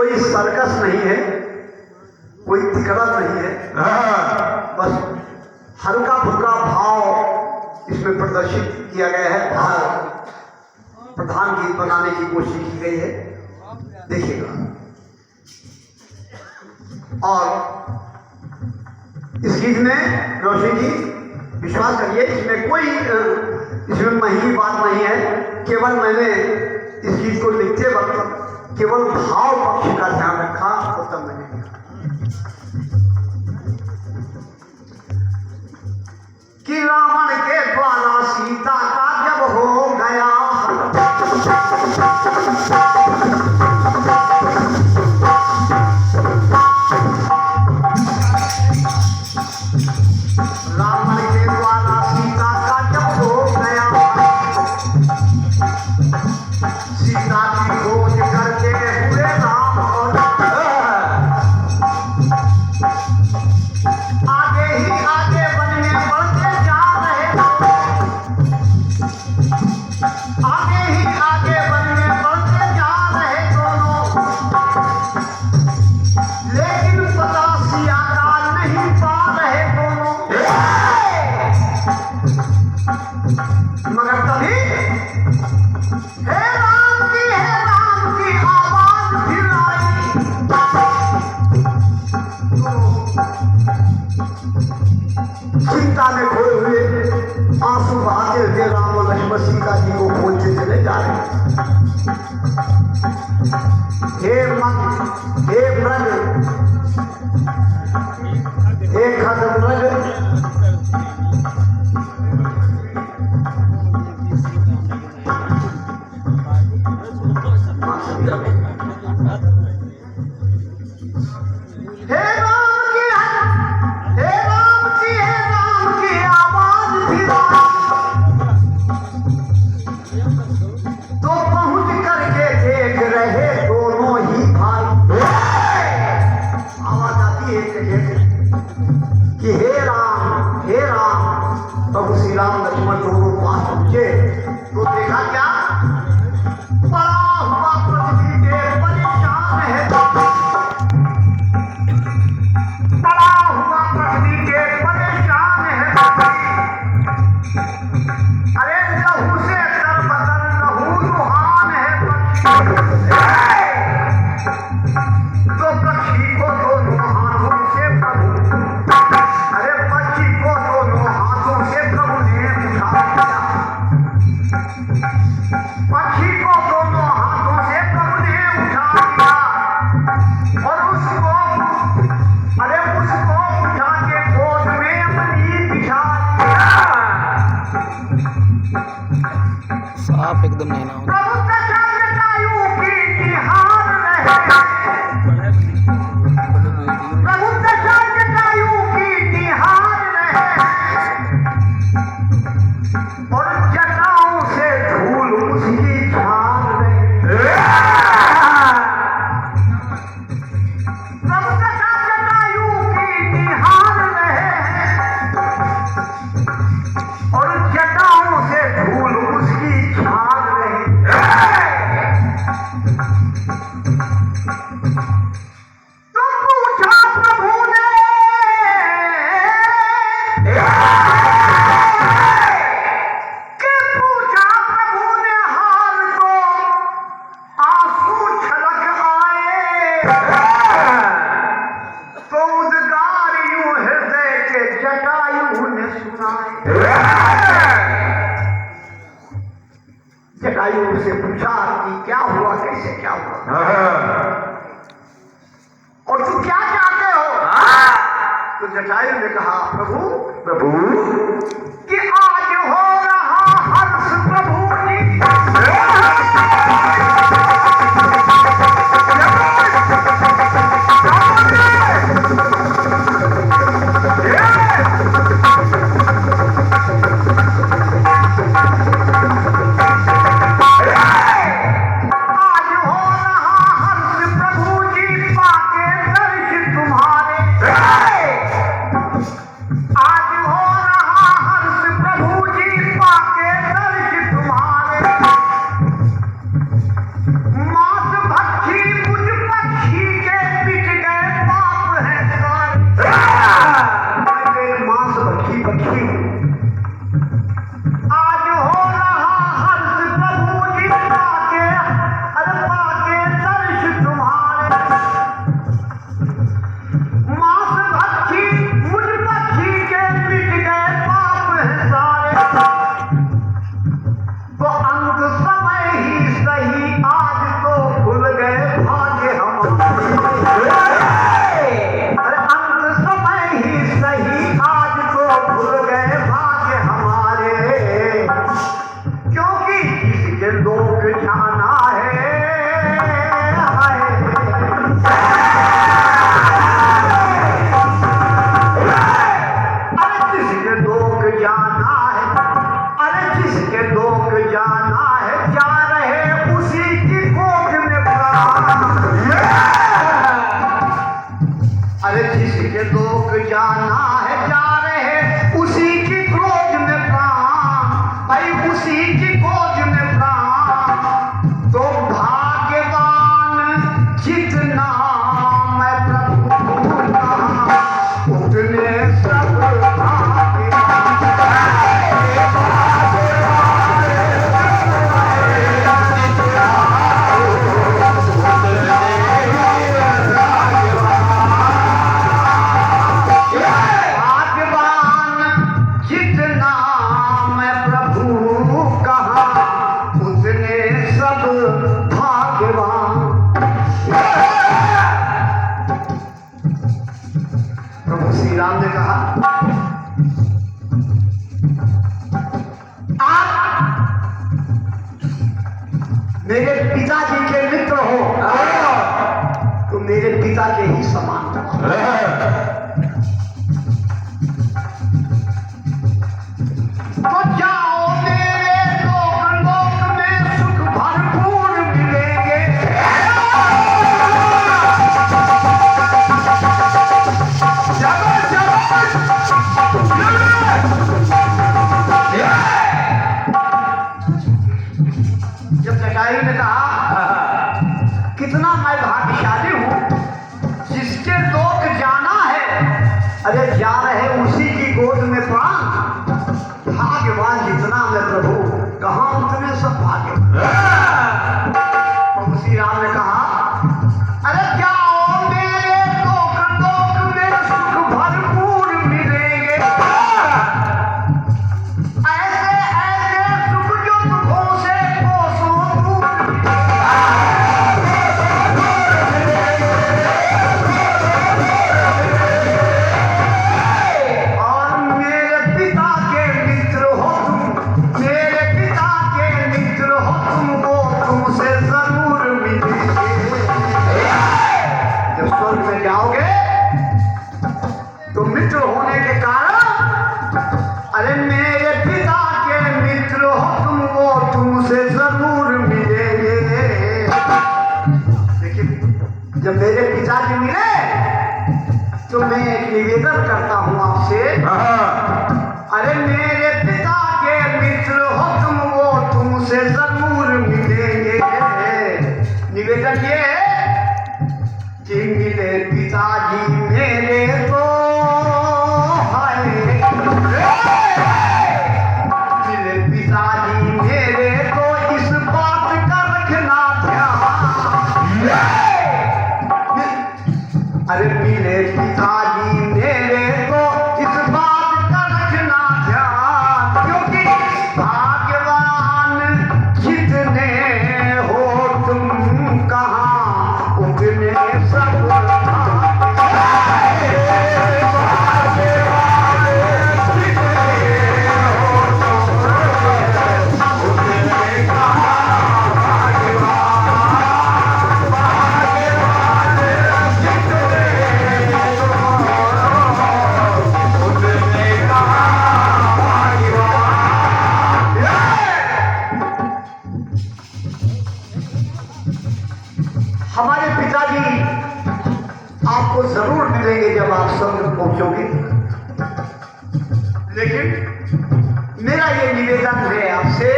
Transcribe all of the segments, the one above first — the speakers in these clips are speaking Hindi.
कोई सर्कस नहीं है, कोई तिकड़ा नहीं है, बस हल्का फुल्का भाव इसमें प्रदर्शित किया गया है। भाव प्रधान गीत बनाने की कोशिश की गई है, देखिएगा। और इस गीत में रोशन जी विश्वास करिए, इसमें कोई इसमें महंगी बात नहीं है। केवल मैंने इस गीत को लिखते वक्त केवल भाव पक्ष का ध्यान रखा और तब मैंने लिखा कि रावण के द्वारा सीता का जब हो गया रावण के द्वारा सीता का जब हो गया, सीता की खोज करके हुए राम और आगे ही आगे बनने बढ़ते जा रहे, आगे ही आगे बनने बढ़ते जा रहे दोनों, लेकिन पता सिया का नहीं पा रहे दोनों। मगर तभी हे राम की आवाज फिर आई। चिंता में खोए हुए आंसू बहाते हुए राम और लक्ष्मण सीता जी को खोजते चले जा रहे हैं। हे मृग, हे खगमृग, प्रभु श्री राम लक्ष्मण दोनों पास पहुंचे तो देखा क्या, पड़ा हुआ पृथ्वी पे परेशान है, पड़ा हुआ पृथ्वी पे परेशान है। अरे लहू से तरबतर लहू रुहान है तो पक्षी को दोनों हाथों से प्रभु, अरे पक्षी को दोनों हाथों से प्रभु ने उठा लिया, पक्षी को दोनों हाथों से प्रभु ने उठा लिया और उसको, अरे उसको उठा के गोद में अपनी बिठा लिया। साफ एकदम नहीं ना प्रभु दशा जटायु की निहार रहे, प्रभु दशा जटायु की निहार रहे और जटाओं से धूल उसकी झाड़ रहे। प्रभु दशा जटायु की निहार रहे और जटाओं से धूल उसकी झाड़ रहे। तो पूछा प्रभु ने, कि पूछा प्रभु ने हाल को, आंसू छलक आए तो उद्गार यूं हृदय के जटायु ने सुनाए। जटायु से पूछा कि क्या हुआ, कैसे क्या हुआ और तुम क्या चाहते हो? तो जटायु ने कहा, प्रभु कि आज हो रहा हर्ष प्रभु जी, आज हो रहा हर्ष अरे जिसके लोग जाना है जा रहे उसी की गोद में प्राण, भाई उसी की गोद में प्राण। तो भाग्यवान जितना मैं प्रभु का उतने सब राम ने कहा आप मेरे पिताजी के मित्र हो तो मेरे पिता के ही समान तो जाओ मेरे लोक में सुख भरपूर मिलेंगे। जब जटायु ने कहा कितना मैं भाग्यशाली हूं जिसके लोग जाना है, अरे जा रहे उसी की गोद में प्राण। भाग्यवान जितना मैं प्रभु कहां उतने सब भाग्य। प्रभु श्री राम ने कहा अरे जाओ मेरे लोक में सुख भरपूर मिलेंगे। ऐसे ऐसे सुख जो दुखों से कोसों दूर और मेरे पिता के मित्र हो तुम, मेरे पिता के मित्र हो तुम, वो तुमसे जरूर मिलेंगे। जब स्वर्ग में जाओगे तो मित्र होने के कारण, अरे मेरे पिता के मित्र हो तुम, वो तुमसे जरूर मिलेंगे। लेकिन जब मेरे पिताजी मिले तो मैं एक निवेदन करता हूं आपसे, अरे मेरे पिता के मित्र हो तुम, वो तुमसे जरूर मिलेंगे। निवेदन ये कि मिले पिताजी मेरे तो मिले पिताजी मेरे तो इस बात का रखना ध्यान। अरे मिले पिताजी मेरे तो इस बात का रखना ध्यान, क्योंकि भाग्यवान जितने हो तुम कहां उतने सब हमारे पिताजी आपको जरूर मिलेंगे जब आप स्वर्ग पहुंचोगे। लेकिन मेरा ये निवेदन है आपसे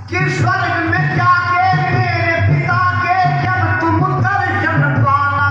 कि स्वर्ग में जाके मेरे पिता के जब तुम दर्शन पाना,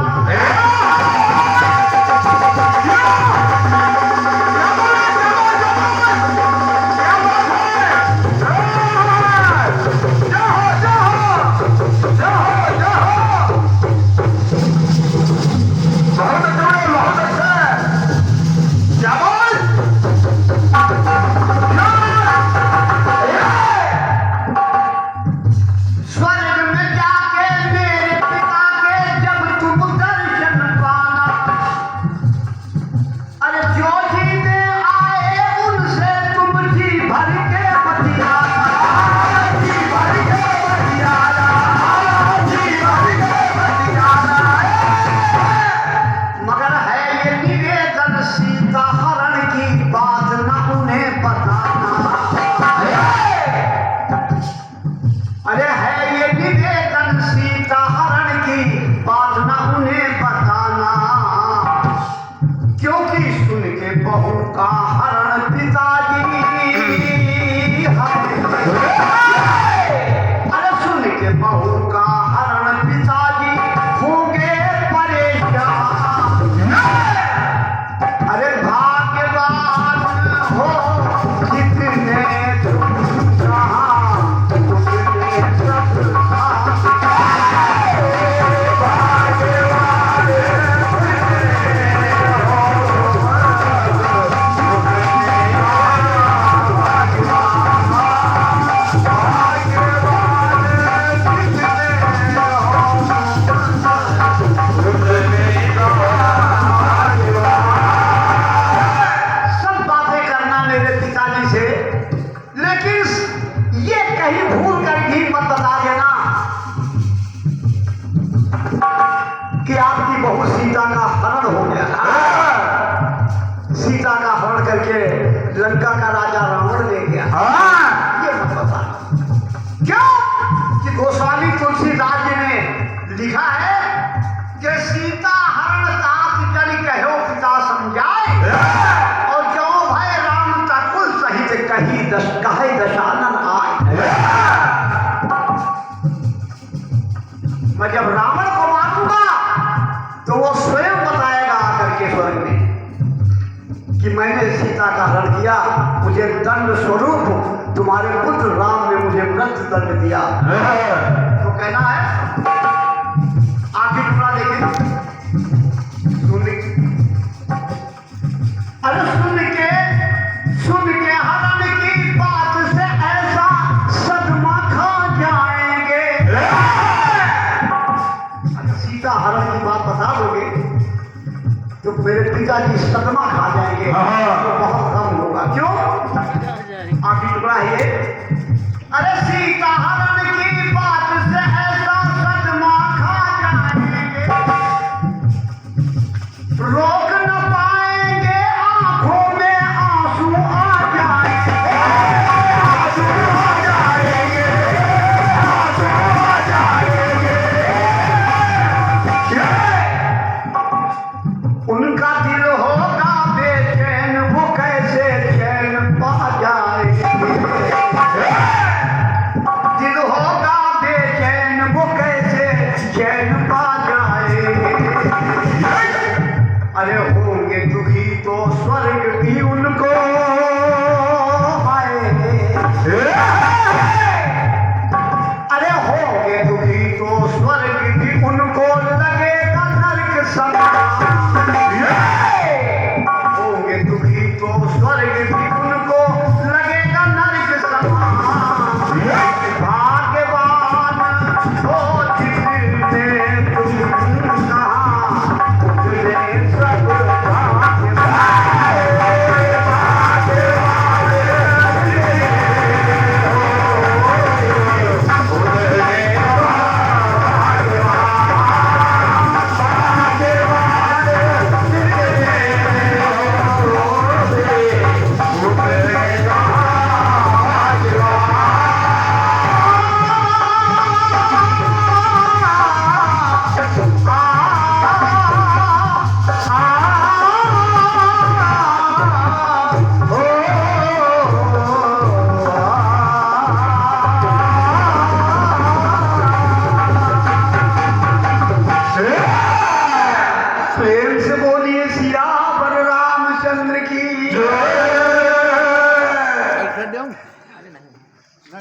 कि आपकी बहू सीता का हरण हो गया। सीता का हरण करके लंका का राजा रावण ले गया। ये मत बता क्यों कि गोस्वामी तुलसीदास जी ने लिखा है कि सीता हरण तात जन कहो पिता समझाए और जो भय राम तकुल सहित कही दशानन आए। मैं जब रावण को मारूंगा तो वो स्वयं बताएगा आकर के स्वर्ग में कि मैंने सीता का हरण किया, मुझे दंड स्वरूप तुम्हारे पुत्र राम ने मुझे मृत्यु दंड दिया। तो कहना है आखिर टुकड़ा देखे सुन के हरण की बात से ऐसा सदमा खा जाएंगे। अगर सीता हरण की बात बता दोगे तो मेरे पिताजी सदमा खा जाएंगे, तो बहुत कम होगा। क्यों? आखिरी टुकड़ा है ये, अरे सीता हरण की बात से ऐसा सदमा खा जाएंगे, रोक न पाएंगे, आंखों में आंसू आ जाएंगे, आंसू आ जाएंगे, आंसू आ जाएंगे। उनका दिल होगा बेचैन, वो कैसे चैन पा जाएंगे। दिल होगा बेचैन, वो कैसे चैन पा जाएंगे। अरे होंगे दुखी तो स्वर्ग